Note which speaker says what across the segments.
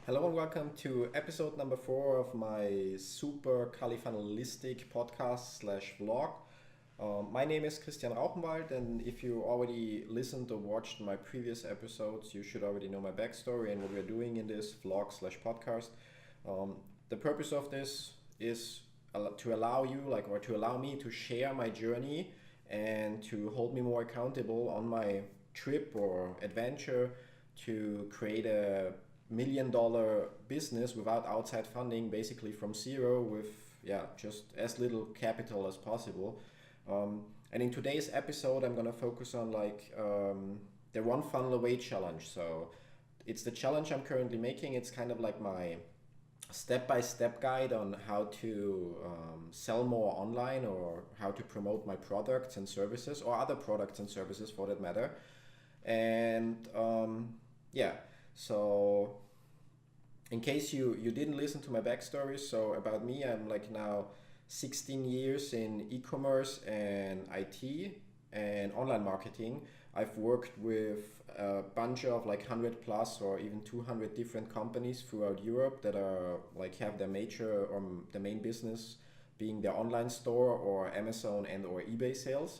Speaker 1: Hello and welcome to episode number 4 of my SUPERCALIFUNNELISTIC podcast slash vlog. My name is Christian Rauchenwald, and if you already listened or watched my previous episodes, you should already know my backstory and what we're doing in this vlog slash podcast. The purpose of this is to allow you, or to allow me to share my journey and to hold me more accountable on my trip or adventure to create a $1 million business without outside funding, basically from zero with just as little capital as possible. And in today's episode, I'm gonna focus on the One Funnel Away challenge. So it's the challenge I'm currently making. It's kind of like my step-by-step guide on how to sell more online, or how to promote my products and services, or other products and services for that matter. And so in case you didn't listen to my backstory, so about me, I'm now 16 years in e-commerce and IT and online marketing. I've worked with a bunch of 100 plus or even 200 different companies throughout Europe that are have their major or the main business being their online store or Amazon and or eBay sales.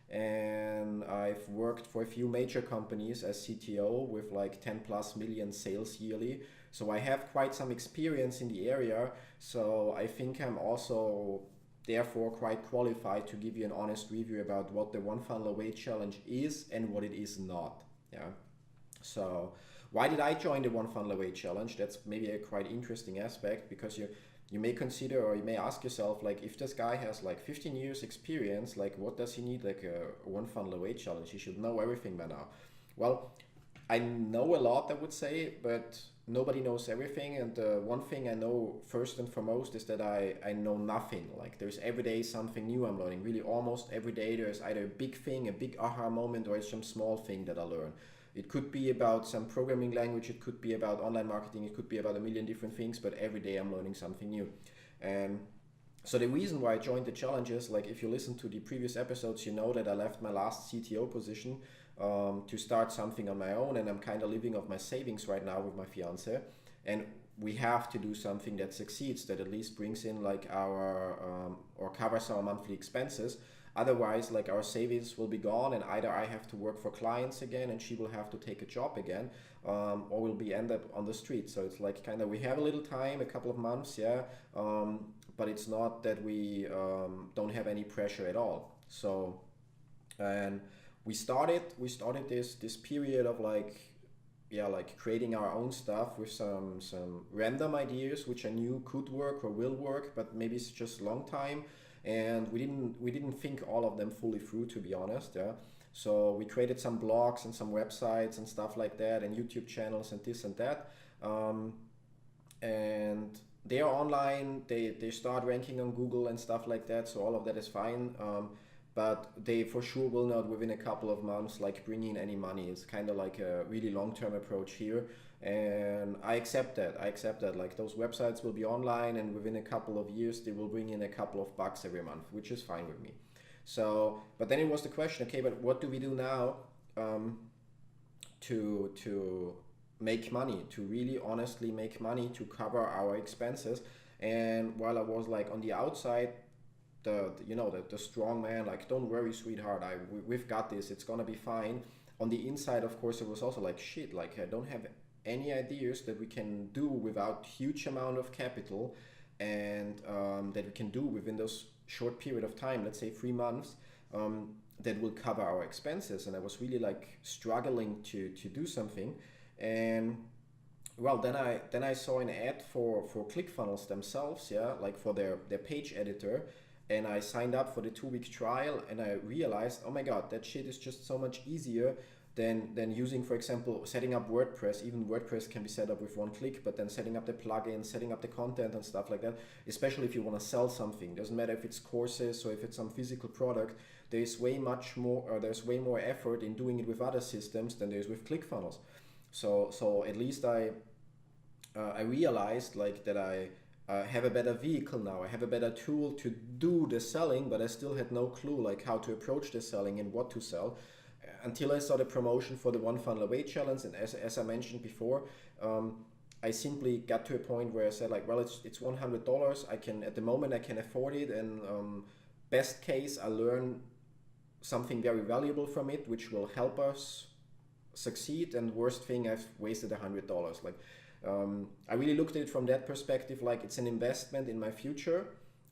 Speaker 1: And I've worked for a few major companies as CTO with 10 plus million sales yearly. So I have quite some experience in the area. So I think I'm also therefore quite qualified to give you an honest review about what the One Funnel Away challenge is and what it is not. Yeah. So why did I join the One Funnel Away challenge? That's maybe a quite interesting aspect, because you may consider, or you may ask yourself, if this guy has 15 years experience, what does he need a One Funnel Away challenge? He should know everything by now. Well, I know a lot, I would say, but nobody knows everything. And one thing I know first and foremost is that I know nothing. There's every day something new I'm learning. Really, almost every day there's either a big thing, a big aha moment, or some small thing that I learn. It could be about some programming language, it could be about online marketing, it could be about a million different things, but every day I'm learning something new. And so the reason why I joined the challenge is, if you listen to the previous episodes, you know that I left my last CTO position to start something on my own, and I'm kind of living off my savings right now with my fiance. And we have to do something that succeeds, that at least brings in our or covers our monthly expenses. Otherwise, our savings will be gone, and either I have to work for clients again and she will have to take a job again, or we'll be end up on the street. So it's we have a little time, a couple of months, but it's not that we don't have any pressure at all. So, and we started this period of creating our own stuff with some random ideas which I knew could work or will work, but maybe it's just a long time. And we didn't think all of them fully through, to be honest. So we created some blogs and some websites and stuff like that, and YouTube channels and this and that. And they are online, they start ranking on Google and stuff like that, so all of that is fine. But they for sure will not within a couple of months bring in any money. It's kind of a really long-term approach here. And I accept that. Those websites will be online, and within a couple of years they will bring in a couple of bucks every month, which is fine with me. So, but then it was the question, okay, but what do we do now to make money, to really honestly make money, to cover our expenses? And while I was on the outside, the strong man, don't worry, sweetheart, we've got this, it's gonna be fine. On the inside, of course, it was also shit, I don't have any ideas that we can do without huge amount of capital, and that we can do within those short period of time, let's say 3 months, that will cover our expenses. And I was really struggling to do something. And well, then I saw an ad for ClickFunnels themselves, for their page editor. And I signed up for the 2-week trial, and I realized, oh my god, that shit is just so much easier than using, for example, setting up WordPress. Even WordPress can be set up with one click, but then setting up the plugin, setting up the content and stuff like that, especially if you want to sell something. Doesn't matter if it's courses or if it's some physical product, there's way more effort in doing it with other systems than there is with ClickFunnels. So at least I realized that I have a better vehicle now. I have a better tool to do the selling, but I still had no clue how to approach the selling and what to sell. until I saw the promotion for the One Funnel Away challenge. And as I mentioned before, I simply got to a point where I said like, well, it's $100. I can, at the moment I can afford it, and best case I learn something very valuable from it, which will help us succeed, and worst thing, I've wasted $100. Like, I really looked at it from that perspective, like it's an investment in my future,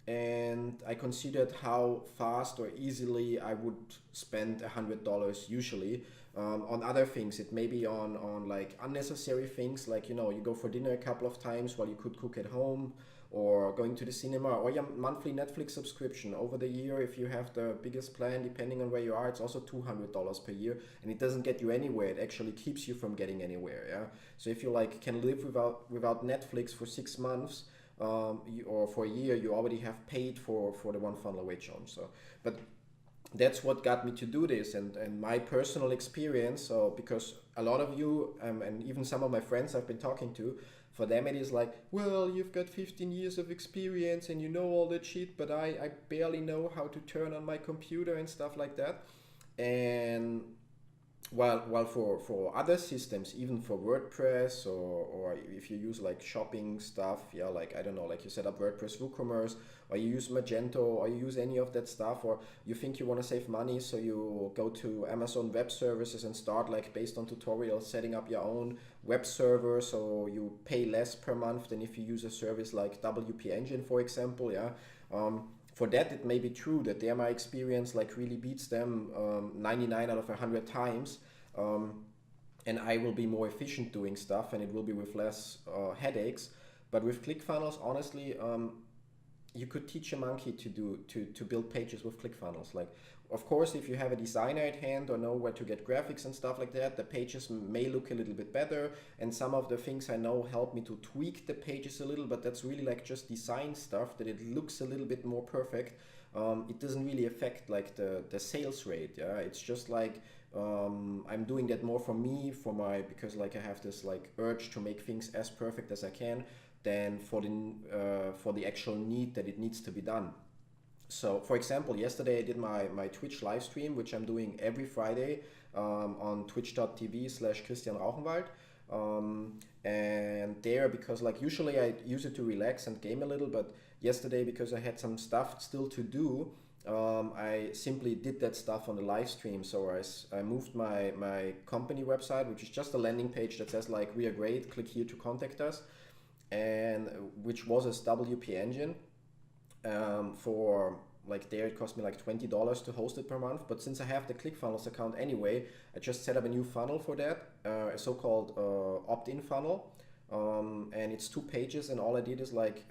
Speaker 1: and I considered how fast or easily I would spend $100 usually on other things. It may be on like unnecessary things, like, you know, you go for dinner a couple of times while you could cook at home, or going to the cinema, or your monthly Netflix subscription. Over the year, if you have the biggest plan, depending on where you are, it's also $200 per year, and it doesn't get you anywhere. It actually keeps you from getting anywhere. Yeah. So if you like can live without Netflix for 6 months, or for a year, you already have paid for the One Funnel Away challenge. So, but that's what got me to do this, and my personal experience. So because a lot of you, and even some of my friends I've been talking to, for them it is like, well, you've got 15 years of experience and you know all that shit, but I barely know how to turn on my computer and stuff like that. And while for other systems, even for WordPress, or if you use like shopping stuff, yeah, like, I don't know, like you set up WordPress WooCommerce, or you use Magento, or you use any of that stuff, or you think you want to save money, so you go to Amazon Web Services and start, like, based on tutorials, setting up your own web server, so you pay less per month than if you use a service like WP Engine, for example. Yeah. For that, it may be true that there my experience like really beats them 99 out of 100 times, and I will be more efficient doing stuff, and it will be with less headaches. But with ClickFunnels, honestly, you could teach a monkey to build pages with ClickFunnels. Like, of course, if you have a designer at hand or know where to get graphics and stuff like that, the pages may look a little bit better, and some of the things I know help me to tweak the pages a little, but that's really like just design stuff, that it looks a little bit more perfect. It doesn't really affect like the sales rate. Yeah, it's just like, I'm doing that more for me, because like I have this like urge to make things as perfect as I can, than for the actual need that it needs to be done. So, for example, yesterday I did my Twitch live stream, which I'm doing every Friday on twitch.tv/Christian Rauchenwald. And there, because like usually I use it to relax and game a little, but yesterday, because I had some stuff still to do, I simply did that stuff on the live stream. So I moved my company website, which is just a landing page that says like, we are great, click here to contact us, and which was a WP Engine. For like, there it cost me like $20 to host it per month, but since I have the ClickFunnels account anyway, I just set up a new funnel for that, a so-called opt-in funnel, and it's 2 pages, and all I did is like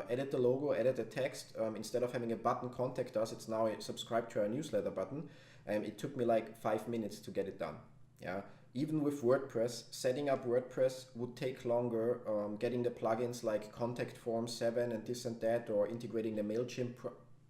Speaker 1: edit the logo, edit the text. Instead of having a button, contact us, it's now a subscribe to our newsletter button, and it took me like 5 minutes to get it done. Yeah. Even with WordPress, setting up WordPress would take longer. Getting the plugins like Contact Form 7 and this and that, or integrating the MailChimp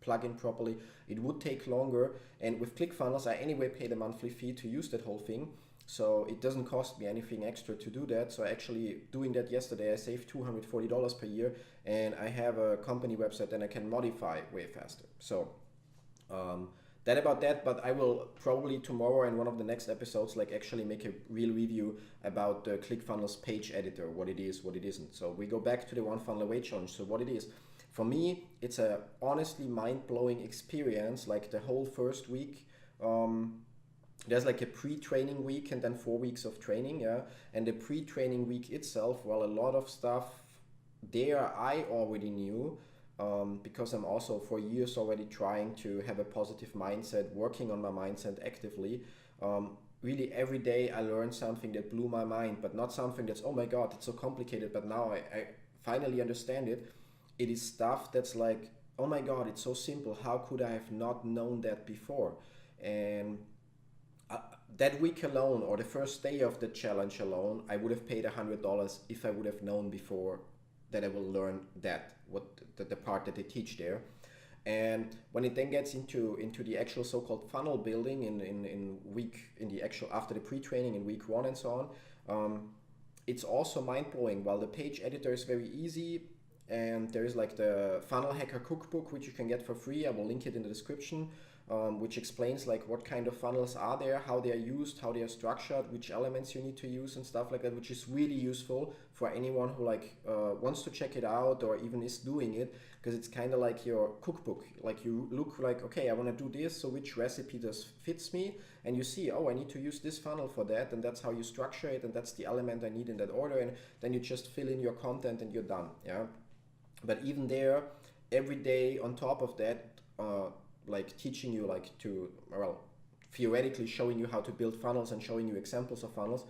Speaker 1: plugin properly, it would take longer. And with ClickFunnels, I anyway paid a monthly fee to use that whole thing, so it doesn't cost me anything extra to do that. So actually doing that yesterday, I saved $240 per year, and I have a company website that I can modify way faster. So that about that, but I will probably tomorrow in one of the next episodes like actually make a real review about the ClickFunnels page editor, what it is, what it isn't. So we go back to the One Funnel Away challenge. So what it is, for me, it's a honestly mind-blowing experience. Like the whole first week, there's like a pre-training week and then 4 weeks of training. Yeah, and the pre-training week itself, well, a lot of stuff there I already knew. Because I'm also for years already trying to have a positive mindset, working on my mindset actively. Really every day I learned something that blew my mind, but not something that's, oh my God, it's so complicated, but now I finally understand it. It is stuff that's like, oh my God, it's so simple. How could I have not known that before? And that week alone, or the first day of the challenge alone, I would have paid $100 if I would have known before that I will learn that, the part that they teach there. And when it then gets into the actual so-called funnel building in the actual, after the pre-training in week 1 and so on, it's also mind-blowing. While the page editor is very easy, and there is like the Funnel Hacker Cookbook, which you can get for free, I will link it in the description. which explains like what kind of funnels are there, how they are used, how they are structured, which elements you need to use and stuff like that, which is really useful for anyone who like wants to check it out or even is doing it, because it's kind of like your cookbook. Like you look like, okay, I want to do this, so which recipe does fits me, and you see, oh, I need to use this funnel for that, and that's how you structure it, and that's the element I need in that order, and then you just fill in your content and you're done. Yeah. But even there, every day on top of that, like teaching you like to, well, theoretically showing you how to build funnels and showing you examples of funnels,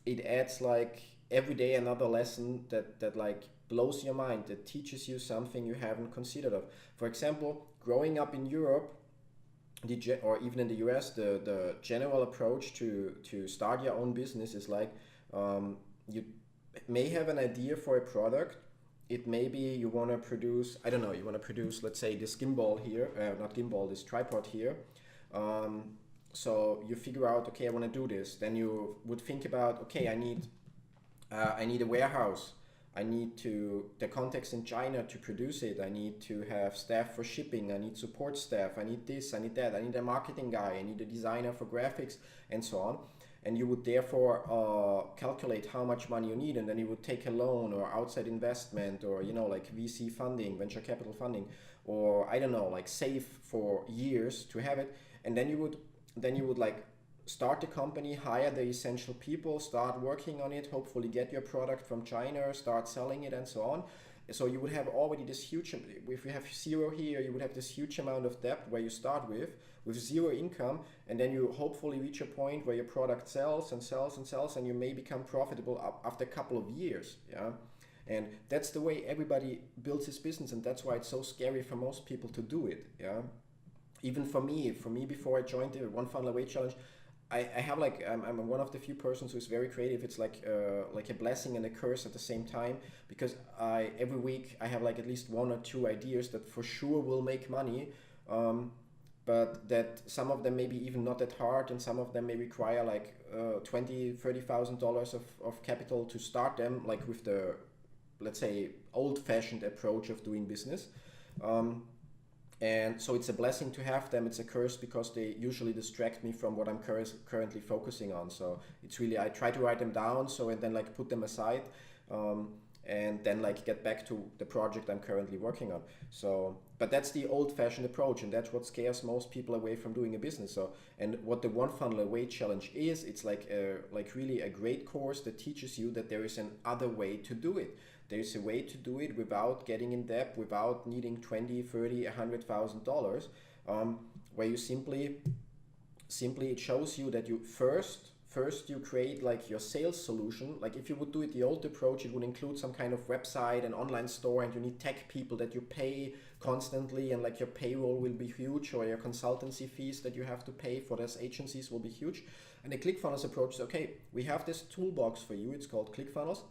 Speaker 1: it adds like every day another lesson that like blows your mind, that teaches you something you haven't considered of. For example, growing up in Europe, or even in the US, the general approach to start your own business is like, you may have an idea for a product. It may be you want to produce, I don't know, you want to produce, let's say, this gimbal here, not gimbal, this tripod here. So you figure out, okay, I want to do this. Then you would think about, okay, I need a warehouse. I need the contacts in China to produce it. I need to have staff for shipping. I need support staff. I need this, I need that. I need a marketing guy. I need a designer for graphics and so on. And you would therefore calculate how much money you need, and then you would take a loan or outside investment, or like VC funding, venture capital funding, or I don't know, like save for years to have it. And then you would like start the company, hire the essential people, start working on it, hopefully get your product from China, start selling it, and so on. So you would have already this huge, if you have zero here, you would have this huge amount of debt where you start with zero income, and then you hopefully reach a point where your product sells and sells and sells, and you may become profitable after a couple of years. Yeah. And that's the way everybody builds his business, and that's why it's so scary for most people to do it. Yeah. Even for me before I joined the One Funnel Away challenge, I have like, I'm one of the few persons who's very creative. It's like a blessing and a curse at the same time, because every week I have like at least one or two ideas that for sure will make money, but that some of them maybe even not that hard, and some of them may require like $20,000-$30,000 of capital to start them, like with the, let's say, old-fashioned approach of doing business. And so it's a blessing to have them. It's a curse because they usually distract me from what I'm currently focusing on. So it's really, I try to write them down, so and then like put them aside, and then like get back to the project I'm currently working on. So, but that's the old-fashioned approach, and that's what scares most people away from doing a business. So, and what the One Funnel Away challenge is, it's like really a great course that teaches you that there is an other way to do it. There's a way to do it without getting in debt, without needing $20, $30, $100,000, where you simply it shows you that you first you create like your sales solution. Like if you would do it the old approach, it would include some kind of website and online store, and you need tech people that you pay constantly, and like your payroll will be huge, or your consultancy fees that you have to pay for those agencies will be huge. And the ClickFunnels approach is, okay, we have this toolbox for you. It's called ClickFunnels.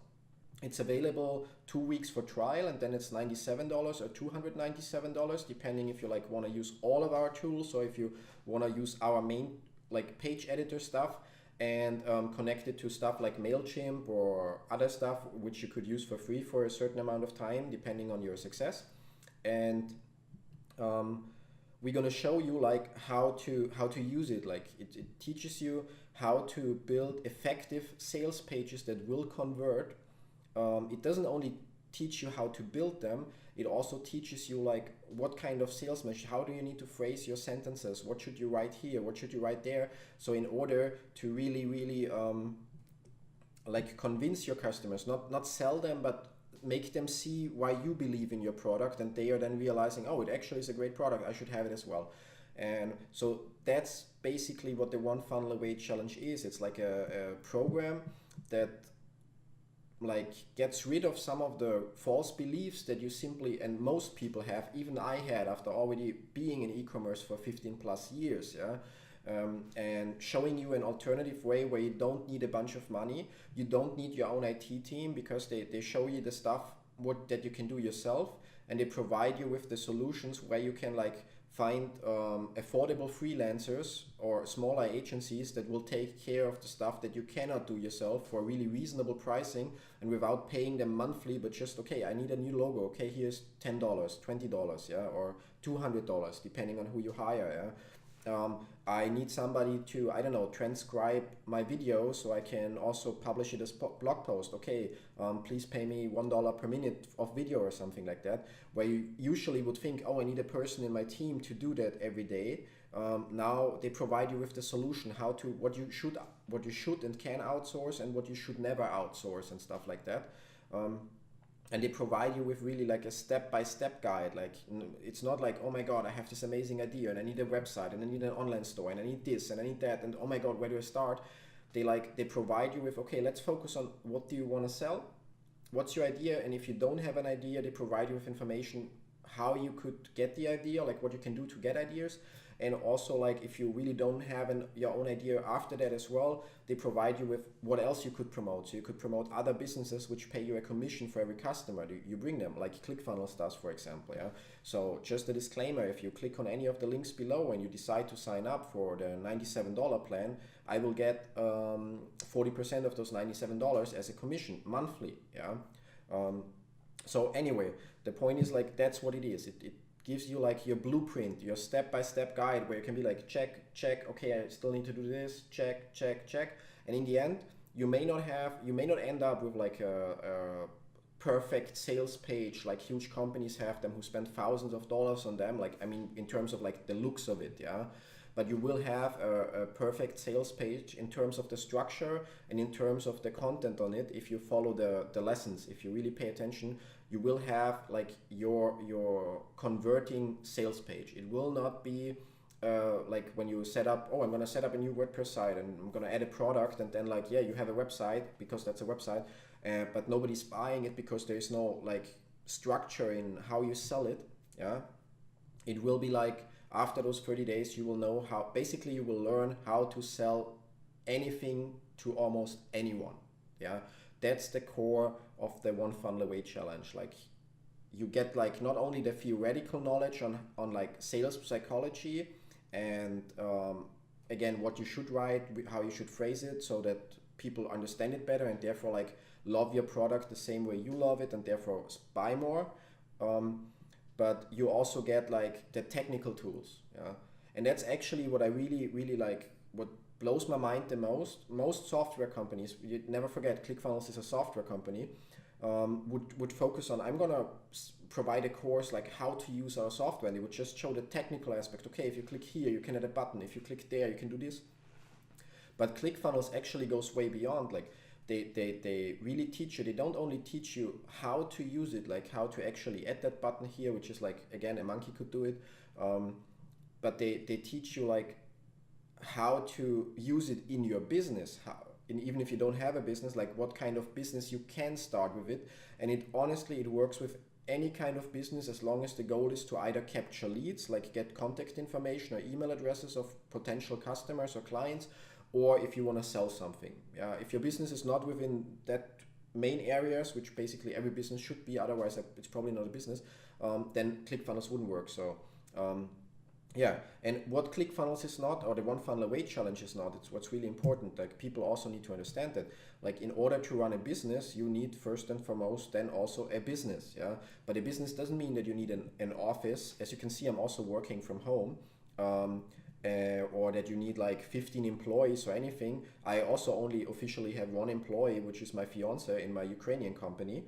Speaker 1: It's available 2 weeks for trial, and then it's $97 or $297, depending if you like want to use all of our tools, or if you want to use our main like page editor stuff and connect it to stuff like MailChimp or other stuff which you could use for free for a certain amount of time, depending on your success. And we're gonna show you like how to use it. Like it teaches you how to build effective sales pages that will convert. It doesn't only teach you how to build them, it also teaches you like what kind of sales message, how do you need to phrase your sentences, what should you write here, what should you write there. So in order to really like convince your customers, not sell them, but make them see why you believe in your product, and they are then realizing, oh, it actually is a great product, I should have it as well. And so that's basically what the One Funnel Away challenge is. It's like a program that like gets rid of some of the false beliefs that you simply, and most people have, even I had after already being in e-commerce for 15 plus years, and showing you an alternative way where you don't need a bunch of money, you don't need your own IT team, because they show you the stuff that you can do yourself, and they provide you with the solutions where you can like find affordable freelancers or smaller agencies that will take care of the stuff that you cannot do yourself for really reasonable pricing and without paying them monthly, but just, okay, I need a new logo. Okay, here's $10, $20, yeah, or $200, depending on who you hire, yeah. I need somebody to, I don't know, transcribe my video so I can also publish it as blog post. Okay, please pay me $1 per minute of video or something like that, where you usually would think, oh, I need a person in my team to do that every day. Now they provide you with the solution, how to, what you should and can outsource and what you should never outsource and stuff like that. And they provide you with really like a step-by-step guide. Like, it's not like, oh my God, I have this amazing idea and I need a website and I need an online store and I need this and I need that and oh my God, where do I start? They provide you with, okay, let's focus on what do you want to sell? What's your idea? And if you don't have an idea, they provide you with information how you could get the idea, like what you can do to get ideas. And also, like, if you really don't have your own idea after that as well, they provide you with what else you could promote. So you could promote other businesses which pay you a commission for every customer you bring them, like Clickfunnels does, for example. Yeah. So just a disclaimer, if you click on any of the links below and you decide to sign up for the $97 plan, I will get 40% of those $97 as a commission monthly. Yeah. So anyway, the point is, like, that's what it is. It gives you like your blueprint, your step-by-step guide where you can be like, check, okay, I still need to do this, check. And in the end, you may not end up with like a perfect sales page like huge companies have them who spend thousands of dollars on them. Like, I mean, in terms of like the looks of it, yeah. But you will have a perfect sales page in terms of the structure and in terms of the content on it. If you follow the lessons, if you really pay attention, you will have like your converting sales page. It will not be like when you set up, oh, I'm going to set up a new WordPress site and I'm going to add a product and then like, yeah, you have a website because that's a website, but nobody's buying it because there is no like structure in how you sell it. Yeah, it will be like, after those 30 days, you will know how, basically you will learn how to sell anything to almost anyone. Yeah, that's the core of the One Funnel Away challenge. Like, you get like not only the theoretical knowledge on like sales psychology and again, what you should write, how you should phrase it so that people understand it better and therefore like love your product the same way you love it and therefore buy more. But you also get like the technical tools, yeah. And that's actually what I really like, what blows my mind the most. Most software companies, you never forget, ClickFunnels is a software company, would focus on, I'm gonna provide a course like how to use our software, and they would just show the technical aspect. Okay, if you click here, you can add a button. If you click there, you can do this. But ClickFunnels actually goes way beyond. Like, they really teach you. They don't only teach you how to use it, like how to actually add that button here, which is like, again, a monkey could do it, but they teach you like how to use it in your business, even if you don't have a business, like what kind of business you can start with it. And it honestly, it works with any kind of business as long as the goal is to either capture leads, like get contact information or email addresses of potential customers or clients, or if you want to sell something. Yeah, if your business is not within that main areas, which basically every business should be, otherwise it's probably not a business, then ClickFunnels wouldn't work. So yeah, and what ClickFunnels is not, or the One Funnel Away challenge is not, it's what's really important. Like, people also need to understand that, like, in order to run a business, you need first and foremost then also a business. Yeah, but a business doesn't mean that you need an office. As you can see, I'm also working from home. Or that you need like 15 employees or anything. I also only officially have one employee, which is my fiance in my Ukrainian company.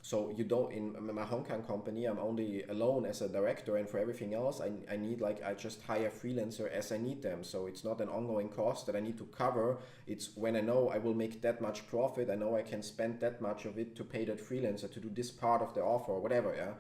Speaker 1: So you don't, in my Hong Kong company, I'm only alone as a director, and for everything else, I need like, I just hire freelancer as I need them. So it's not an ongoing cost that I need to cover. It's when I know I will make that much profit, I know I can spend that much of it to pay that freelancer to do this part of the offer or whatever. Yeah.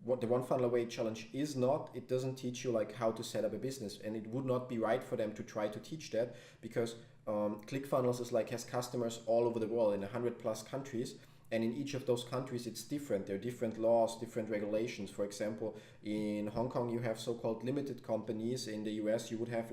Speaker 1: What the One Funnel Away challenge is not, it doesn't teach you like how to set up a business, and it would not be right for them to try to teach that, because ClickFunnels is like, has customers all over the world in 100+ countries, and in each of those countries it's different. There are different laws, different regulations. For example, in Hong Kong you have so-called limited companies. In the US you would have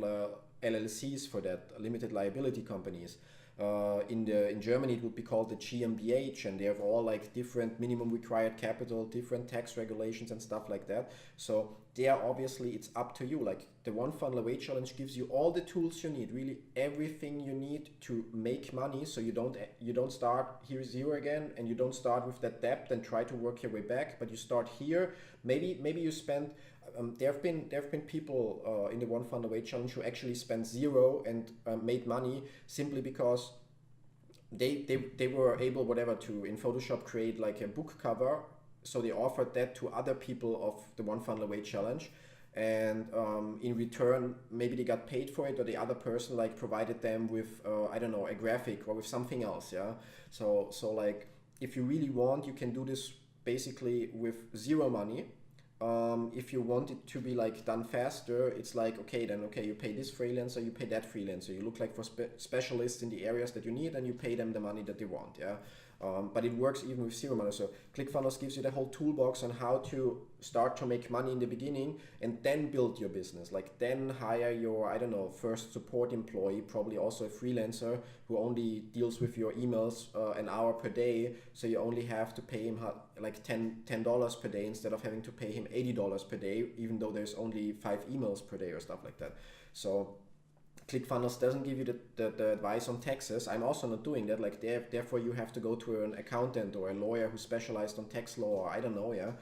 Speaker 1: LLCs for that, limited liability companies. In Germany it would be called the GmbH, and they have all like different minimum required capital, different tax regulations and stuff like that. So there obviously it's up to you. Like the One Funnel Away challenge gives you all the tools you need, really everything you need to make money. So you don't start here zero again, and you don't start with that debt and try to work your way back, but you start here. Maybe you spend there have been people in the One Funnel Away challenge who actually spent zero and made money simply because they were able, whatever, to in Photoshop create like a book cover. So they offered that to other people of the One Funnel Away challenge, and in return maybe they got paid for it, or the other person like provided them with I don't know, a graphic or with something else. Yeah, so like if you really want, you can do this basically with zero money. If you want it to be like done faster, it's like, okay, you pay this freelancer, you pay that freelancer, you look like for specialists in the areas that you need, and you pay them the money that they want. Yeah, but it works even with zero money. So ClickFunnels gives you the whole toolbox on how to start to make money in the beginning, and then build your business. Like then hire your, I don't know, first support employee, probably also a freelancer who only deals with your emails an hour per day. So you only have to pay him like $10 per day instead of having to pay him $80 per day, even though there's only 5 emails per day or stuff like that. So ClickFunnels doesn't give you the advice on taxes. I'm also not doing that. Like therefore you have to go to an accountant or a lawyer who specialized on tax law, or I don't know, yeah.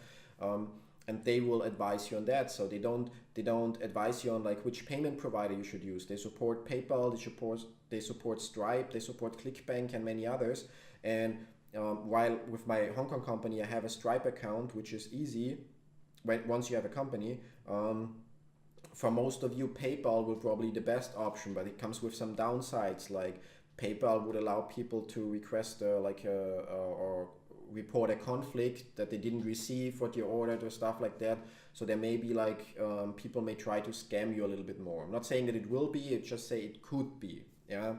Speaker 1: And they will advise you on that. So they don't advise you on like which payment provider you should use. They support PayPal, they support Stripe, they support ClickBank and many others. And while with my Hong Kong company I have a Stripe account, which is easy once you have a company. For most of you, PayPal will probably be the best option, but it comes with some downsides. Like PayPal would allow people to request or report a conflict that they didn't receive what you ordered or stuff like that. So there may be like people may try to scam you a little bit more. I'm not saying that it will be, it just say it could be. Yeah,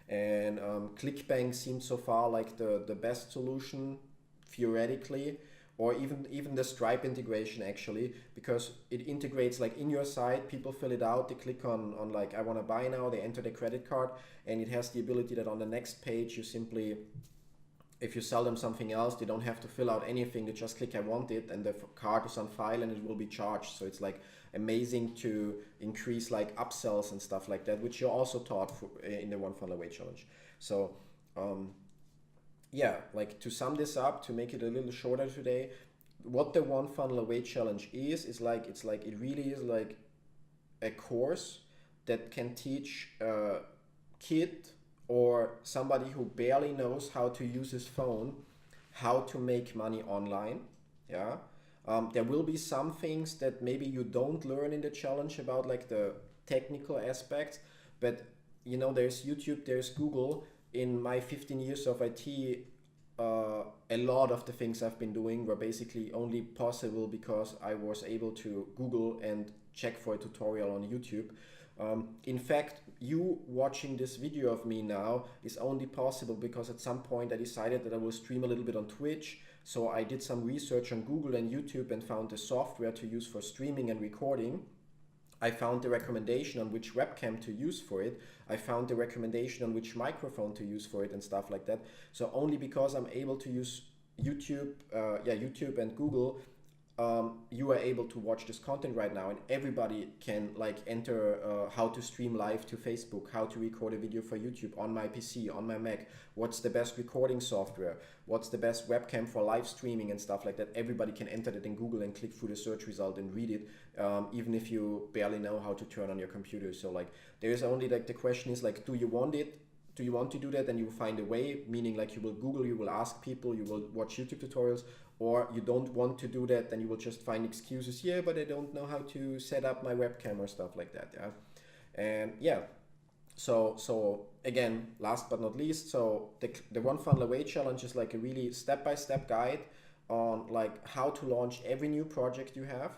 Speaker 1: and ClickBank seems so far like the best solution theoretically. Or even the Stripe integration actually, because it integrates like in your site, people fill it out, they click on like I want to buy now, they enter their credit card, and it has the ability that on the next page you simply, if you sell them something else, they don't have to fill out anything, they just click I want it, and the card is on file and it will be charged. So it's like amazing to increase like upsells and stuff like that, which you're also taught in the One Funnel Away challenge. So yeah, like to sum this up, to make it a little shorter today, what the One Funnel Away challenge is like, it really is like a course that can teach a kid or somebody who barely knows how to use his phone how to make money online. Yeah, there will be some things that maybe you don't learn in the challenge about like the technical aspects, but you know, there's YouTube, there's Google. In my 15 years of IT, a lot of the things I've been doing were basically only possible because I was able to Google and check for a tutorial on YouTube. In fact, you watching this video of me now is only possible because at some point I decided that I will stream a little bit on Twitch. So I did some research on Google and YouTube and found the software to use for streaming and recording. I found the recommendation on which webcam to use for it. I found the recommendation on which microphone to use for it and stuff like that. So only because I'm able to use YouTube and Google, you are able to watch this content right now, and everybody can like enter how to stream live to Facebook, how to record a video for YouTube on my PC, on my Mac, what's the best recording software, what's the best webcam for live streaming and stuff like that. Everybody can enter that in Google and click through the search result and read it, even if you barely know how to turn on your computer. So like there is only like, the question is like, do you want it? Do you want to do that? And you will find a way, meaning like you will Google, you will ask people, you will watch YouTube tutorials. Or you don't want to do that, then you will just find excuses. Yeah, but I don't know how to set up my webcam or stuff like that. Yeah, and yeah. So again, last but not least, so the One Funnel Away challenge is like a really step-by-step guide on like how to launch every new project you have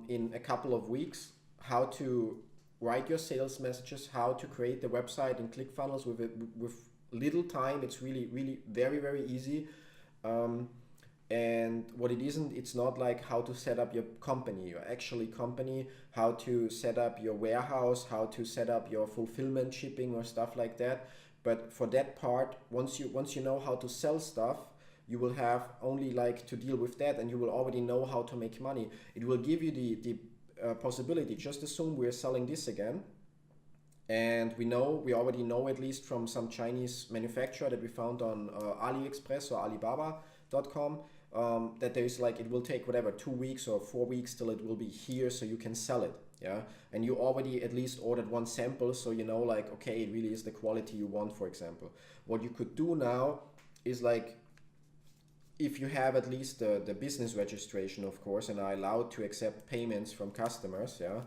Speaker 1: in a couple of weeks, how to write your sales messages, how to create the website in ClickFunnels with little time. It's really, really very, very easy. And what it isn't, it's not like how to set up your company, your actually company, how to set up your warehouse, how to set up your fulfillment shipping or stuff like that. But for that part, once you know how to sell stuff, you will have only like to deal with that, and you will already know how to make money. It will give you the possibility. Just assume we're selling this again, and we already know, at least from some Chinese manufacturer that we found on AliExpress or Alibaba.com, that there's like, it will take whatever 2 weeks or 4 weeks till it will be here, so you can sell it. Yeah, and you already at least ordered one sample, so you know, like, okay, it really is the quality you want, for example. What you could do now is, like, if you have at least the business registration, of course, and are allowed to accept payments from customers, yeah,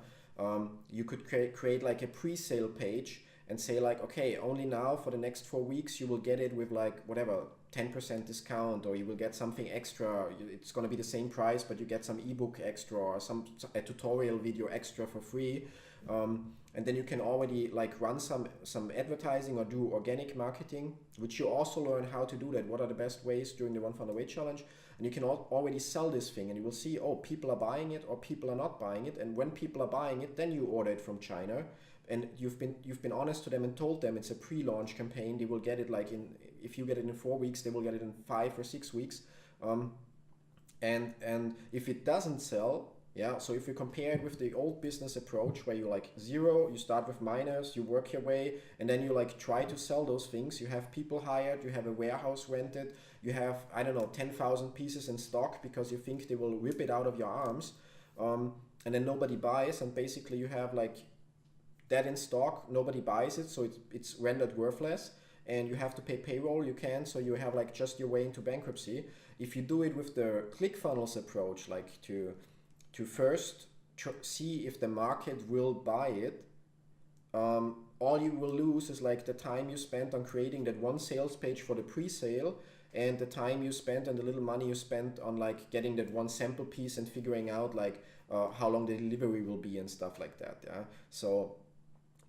Speaker 1: you could create like a pre-sale page and say like, okay, only now for the next 4 weeks you will get it with like whatever 10% discount, or you will get something extra. It's going to be the same price, but you get some ebook extra, or a tutorial video extra for free. And then you can already like run some advertising or do organic marketing, which you also learn how to do that. What are the best ways during the One Funnel Away challenge? And you can already sell this thing, and you will see, oh, people are buying it or people are not buying it. And when people are buying it, then you order it from China, and you've been honest to them and told them it's a pre-launch campaign. They will get it like if you get it in 4 weeks, they will get it in 5 or 6 weeks. And if it doesn't sell, yeah, so if you compare it with the old business approach where you like zero, you start with minus, you work your way, and then you like try to sell those things. You have people hired, you have a warehouse rented, you have, I don't know, 10,000 pieces in stock because you think they will rip it out of your arms, and then nobody buys, and basically you have like that in stock, nobody buys it, so it's rendered worthless, and you have to pay payroll, you can, so you have like just your way into bankruptcy. If you do it with the ClickFunnels approach, like to first see if the market will buy it, all you will lose is like the time you spent on creating that one sales page for the pre-sale, and the time you spent and the little money you spent on like getting that one sample piece and figuring out like how long the delivery will be and stuff like that. Yeah, so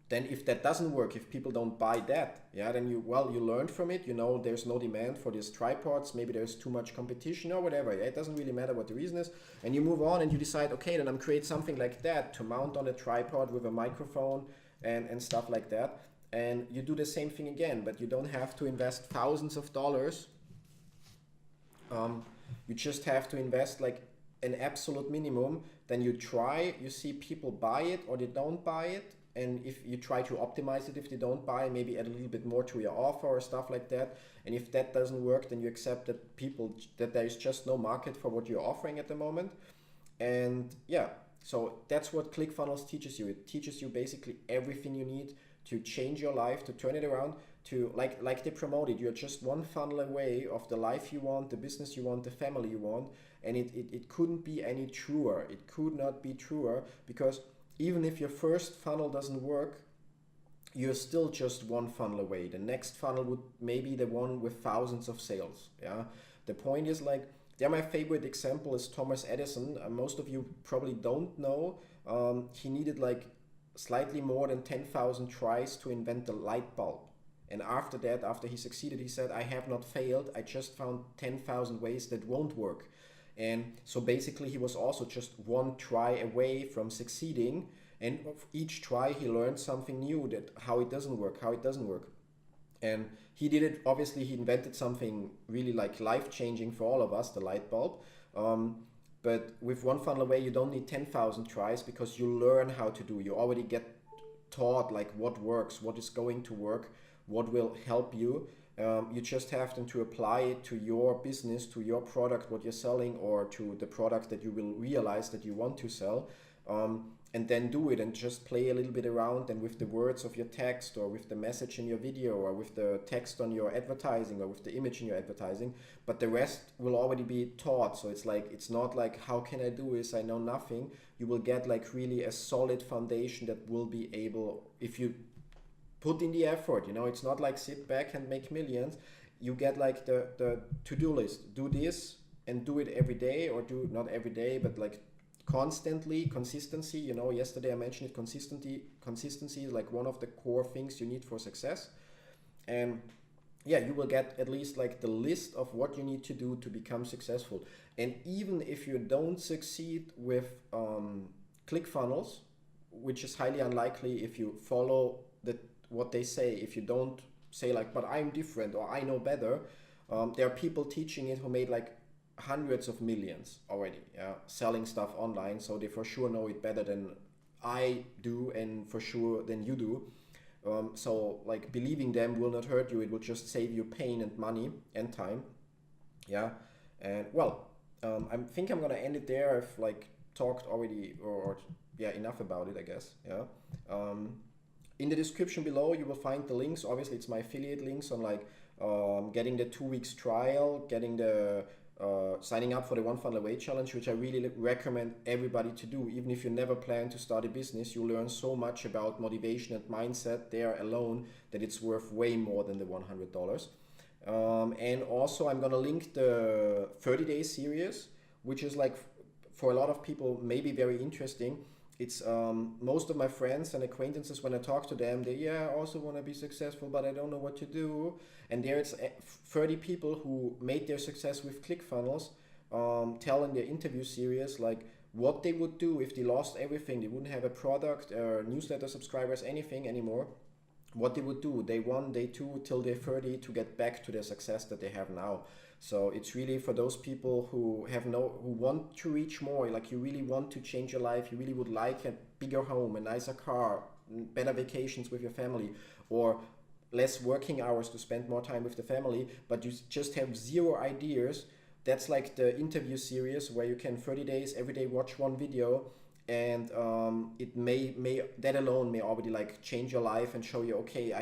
Speaker 1: then if that doesn't work, if people don't buy that, yeah, then you learned from it, you know, there's no demand for these tripods, maybe there's too much competition or whatever, yeah, it doesn't really matter what the reason is, and you move on and you decide, okay, then I'm create something like that to mount on a tripod with a microphone and stuff like that, and you do the same thing again, but you don't have to invest thousands of dollars. You just have to invest like an absolute minimum, then you try, you see people buy it or they don't buy it, and if you try to optimize it, if they don't buy, maybe add a little bit more to your offer or stuff like that. And if that doesn't work, then you accept that there is just no market for what you're offering at the moment. And yeah, so that's what ClickFunnels teaches you. It teaches you basically everything you need to change your life, to turn it around, to like they promoted, you're just one funnel away of the life you want, the business you want, the family you want. And it couldn't be any truer. It could not be truer, because even if your first funnel doesn't work, you're still just one funnel away. The next funnel would maybe the one with thousands of sales. Yeah. The point is like, yeah, my favorite example is Thomas Edison. Most of you probably don't know. He needed like slightly more than 10,000 tries to invent the light bulb. And after that, after he succeeded, he said, I have not failed. I just found 10,000 ways that won't work. And so basically he was also just one try away from succeeding, and of each try he learned something new, that how it doesn't work. And he did it, obviously he invented something really like life-changing for all of us, the light bulb. But with One Funnel Away you don't need 10,000 tries, because you learn how to do. You already get taught like what works, what is going to work, what will help you. You just have to apply it to your business, to your product, what you're selling, or to the product that you will realize that you want to sell, and then do it and just play a little bit around, and with the words of your text, or with the message in your video, or with the text on your advertising, or with the image in your advertising. But the rest will already be taught. So it's not like, how can I do this? I know nothing. You will get like really a solid foundation that will be able, if you put in the effort, you know, it's not like sit back and make millions. You get like the to-do list, do this and do it every day, or do not every day, but like consistency, you know, yesterday I mentioned it, consistency is like one of the core things you need for success. And yeah, you will get at least like the list of what you need to do to become successful. And even if you don't succeed with ClickFunnels, which is highly unlikely if you follow what they say, if you don't say like, but I'm different or I know better. There are people teaching it who made like hundreds of millions already, selling stuff online. So they for sure know it better than I do, and for sure than you do. So like believing them will not hurt you. It will just save you pain and money and time. Yeah. And well, I think I'm gonna end it there. I've like talked already, or yeah, enough about it, I guess. Yeah. In the description below, you will find the links. Obviously, it's my affiliate links on like getting the 2 weeks trial, getting the signing up for the One Funnel Away challenge, which I really recommend everybody to do. Even if you never plan to start a business, you learn so much about motivation and mindset there alone that it's worth way more than the $100. And also I'm gonna link the 30-day series, which is like for a lot of people maybe very interesting. It's most of my friends and acquaintances, when I talk to them, they I also want to be successful, but I don't know what to do. And there it's 30 people who made their success with ClickFunnels, tell in their interview series like what they would do if they lost everything. They wouldn't have a product or newsletter subscribers, anything anymore. What they would do day 1, day 2 till day 30 to get back to the success that they have now. So it's really for those people who want to reach more, like you really want to change your life, you really would like a bigger home, a nicer car, better vacations with your family, or less working hours to spend more time with the family, but you just have zero ideas. That's like the interview series where you can 30 days every day watch one video, and it may that alone may already like change your life and show you, okay,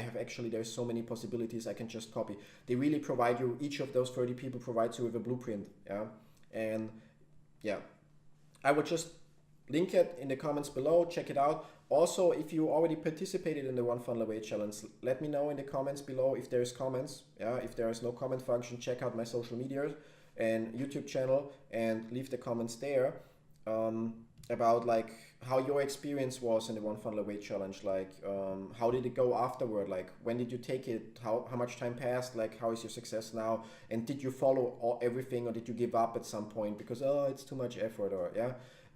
Speaker 1: there's so many possibilities I can just copy. They really provide you, each of those 30 people provides you with a blueprint. And I would just link it in the comments below. Check it out. Also, if you already participated in the One Funnel Away challenge, let me know in the comments below if there's comments. If there is no comment function, check out my social media and YouTube channel and leave the comments there. About like how your experience was in the One Funnel Away challenge, like how did it go afterward, like when did you take it, how much time passed, like how is your success now, and did you follow everything, or did you give up at some point because it's too much effort, or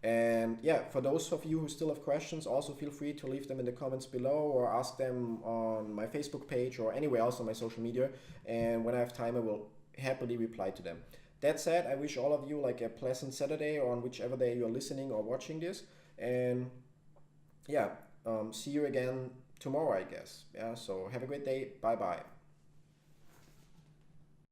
Speaker 1: and for those of you who still have questions, also feel free to leave them in the comments below or ask them on my Facebook page or anywhere else on my social media, and when I have time I will happily reply to them. That said, I wish all of you like a pleasant Saturday, or on whichever day you're listening or watching this. And see you again tomorrow, I guess. So have a great day. Bye bye.